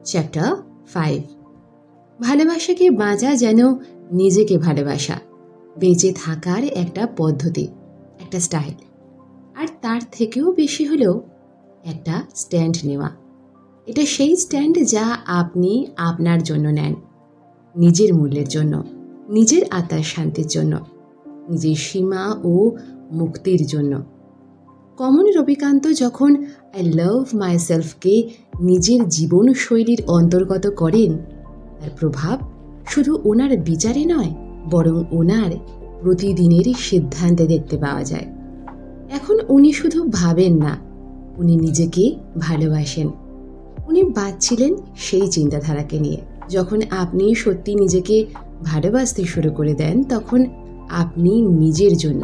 Chapter 5। ভালোবাসাকে বাঁচা যেন নিজেকে ভালোবাসা, বেঁচে থাকার একটা পদ্ধতি, একটা স্টাইল, আর তার থেকেও বেশি হলেও একটা স্ট্যান্ড নেওয়া। এটা সেই স্ট্যান্ড যা আপনি আপনার জন্য নেন, নিজের মূল্যের জন্য, নিজের আত্মার শান্তির জন্য, নিজের সীমা ও মুক্তির জন্য। কমল রবিকান্ত যখন আই লাভ মাইসেলফকে নিজের জীবনশৈলীর অন্তর্গত করেন, তার প্রভাব শুধু ওনার বিচারে নয়, বরং ওনার প্রতিদিনের সিদ্ধান্তে দেখতে পাওয়া যায়। এখন উনি শুধু ভাবেন না, উনি নিজেকে ভালোবাসেন। উনি বাঁচছিলেন সেই চিন্তাধারাকে নিয়ে। যখন আপনি সত্যি নিজেকে ভালোবাসতে শুরু করে দেন, তখন আপনি নিজের জন্য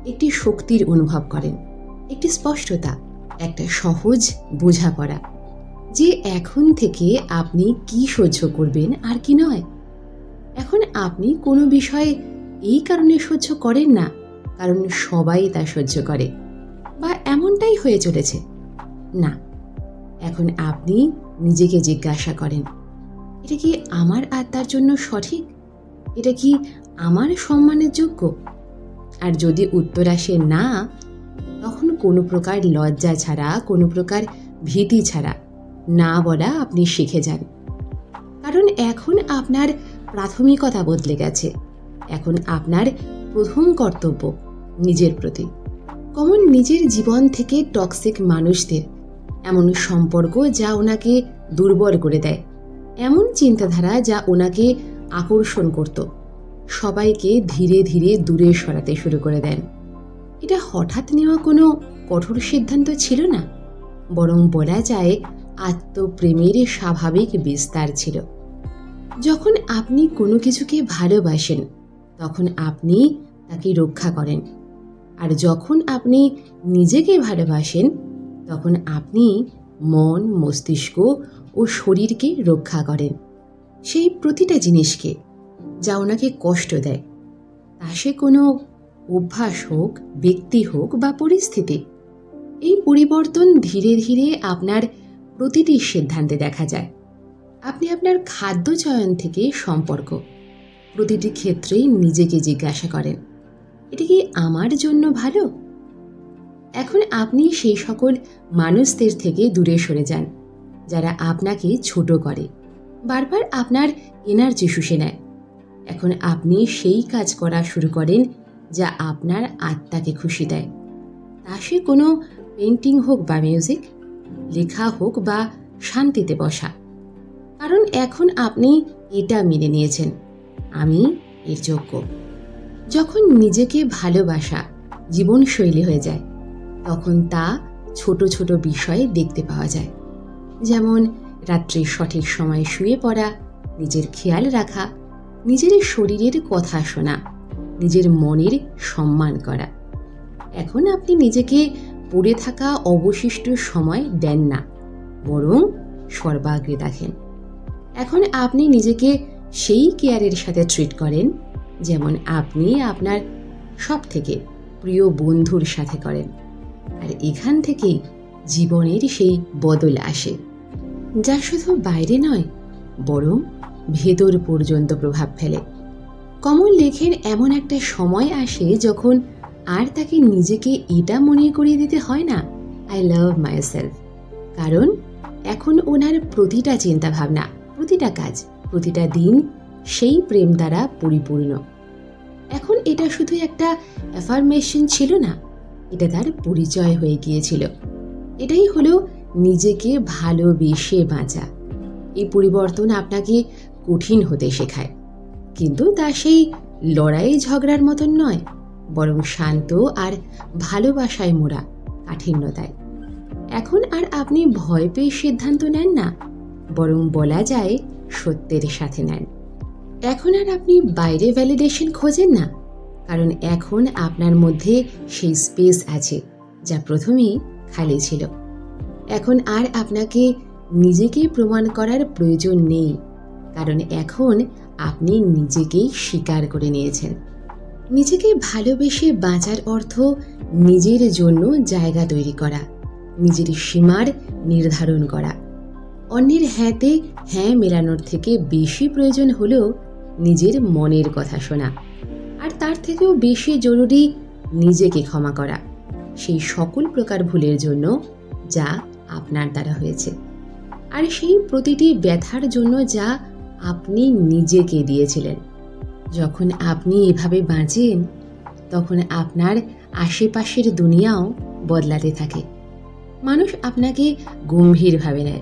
একটি শক্তির অনুভব করেন, একটি স্পষ্টতা, একটা সহজ বোঝাপড়া যে এখন থেকে আপনি কি সহ্য করবেন আর কি নয়। এখন আপনি কোনো বিষয়ে এই কারণে সহ্য করেন না কারণ সবাই তা সহ্য করে বা এমনটাই হয়ে চলেছে, না। এখন আপনি নিজেকে জিজ্ঞাসা করেন, এটা কি আমার আত্মার জন্য সঠিক? এটা কি আমার সম্মানের যোগ্য? আর যদি উত্তর আসে না, তখন কোনো প্রকার লজ্জা ছাড়া, কোনো প্রকার ভীতি ছাড়া না বলা আপনি শিখে যান। কারণ এখন আপনার প্রাথমিকতা বদলে গেছে। এখন আপনার প্রথম কর্তব্য নিজের প্রতি। কমল নিজের জীবন থেকে টক্সিক মানুষদের, এমন সম্পর্ক যা ওনাকে দুর্বল করে দেয়, এমন চিন্তাধারা যা ওনাকে আকর্ষণ করত, সবাইকে ধীরে ধীরে দূরে সরাতে শুরু করে দেন। এটা হঠাৎ নেওয়া কোনো কঠোর সিদ্ধান্ত ছিল না, বরং বলা যায় আত্মপ্রেমের স্বাভাবিক বিস্তার ছিল। যখন আপনি কোনো কিছুকে ভালোবাসেন, তখন আপনি তাকে রক্ষা করেন। আর যখন আপনি নিজেকে ভালোবাসেন, তখন আপনি মন, মস্তিষ্ক ও শরীরকে রক্ষা করেন। সেই প্রতিটা জিনিসকে যা ওনাকে কষ্ট দেয়, তা সে কোনো অভ্যাস হোক, ব্যক্তি হোক বা পরিস্থিতি। এই পরিবর্তন ধীরে ধীরে আপনার প্রতিটি সিদ্ধান্তে দেখা যায়। আপনি আপনার খাদ্য চয়ন থেকে সম্পর্ক, প্রতিটি ক্ষেত্রেই নিজেকে জিজ্ঞাসা করেন, এটা কি আমার জন্য ভালো? এখন আপনি সেই সকল মানুষদের থেকে দূরে সরে যান যারা আপনাকে ছোট করে, বারবার আপনার এনার্জি শুষে নেয়। এখন আপনি সেই কাজ করা শুরু করেন যা আপনার আত্মাকে খুশি দেয়। তা সে কোনো পেন্টিং হোক বা মিউজিক, লেখা হোক বা শান্তিতে বসা। কারণ এখন আপনি এটা মেনে নিয়েছেন, আমি এর যোগ্য। যখন নিজেকে ভালোবাসা জীবনশৈলী হয়ে যায়, তখন তা ছোট ছোট বিষয়ে দেখতে পাওয়া যায়। যেমন রাত্রে সঠিক সময়ে শুয়ে পড়া, নিজের খেয়াল রাখা, নিজের শরীরের কথা শোনা, নিজের মনের সম্মান করা। এখন আপনি নিজেকে পড়ে থাকা অবশিষ্ট সময় দেন না, বরং সর্বাগ্রে দেখেন। এখন আপনি নিজেকে সেই কেয়ারের সাথে ট্রিট করেন যেমন আপনি আপনার সব থেকে প্রিয় বন্ধুর সাথে করেন। আর এখান থেকেই জীবনের সেই বদল আসে, যা শুধু বাইরে নয়, বরং ভেতর পর্যন্ত প্রভাব ফেলে। কমল লেখেন, এমন একটা সময় আসে যখন আর তাকে নিজেকে এটা মনে করিয়ে দিতে হয় না, আই লাভ মাইসেলফ। কারণ এখন ওনার প্রতিটা চিন্তাভাবনা, প্রতিটা কাজ, প্রতিটা দিন সেই প্রেম দ্বারা পরিপূর্ণ। এখন এটা শুধু একটা অ্যাফার্মেশন ছিল না, এটা তার পরিচয় হয়ে গিয়েছিল। এটাই হলো নিজেকে ভালোবেসে বাঁচা। এই পরিবর্তন আপনাকে কঠিন হতে শেখায়, কিন্তু তা সেই লড়াই ঝগড়ার মতন নয়, বরং শান্ত আর ভালোবাসায় মোড়া কাঠিন্যতায়। এখন আর আপনি ভয় পেয়ে সিদ্ধান্ত নেন না, বরং বলা যায় সত্যের সাথে নেন। এখন আর আপনি বাইরে ভ্যালিডেশন খোঁজেন না, কারণ এখন আপনার মধ্যে সেই স্পেস আছে যা প্রথমেই খালি ছিল। এখন আর আপনাকে নিজেকে প্রমাণ করার প্রয়োজন নেই, কারণ এখন আপনি নিজেকেই স্বীকার করে নিয়েছেন। নিজেকে ভালোবেসে বাঁচার অর্থ নিজের জন্য জায়গা তৈরি করা, নিজের সীমার নির্ধারণ করা, অন্যের হ্যাঁতে হ্যাঁ মেলানোর থেকে বেশি প্রয়োজন হলো নিজের মনের কথা শোনা। আর তার থেকেও বেশি জরুরি নিজেকে ক্ষমা করা সেই সকল প্রকার ভুলের জন্য যা আপনার দ্বারা হয়েছে, আর সেই প্রতিটি ব্যথার জন্য যা আপনি নিজেকে দিয়েছিলেন। যখন আপনি এভাবে বাঁচেন, তখন আপনার আশেপাশের দুনিয়াও বদলাতে থাকে। মানুষ আপনাকে গম্ভীরভাবে নেয়,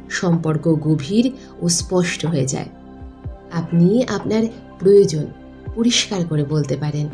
সম্পর্ক গভীর ও স্পষ্ট হয়ে যায়। আপনি আপনার প্রয়োজন পরিষ্কার করে বলতে পারেন।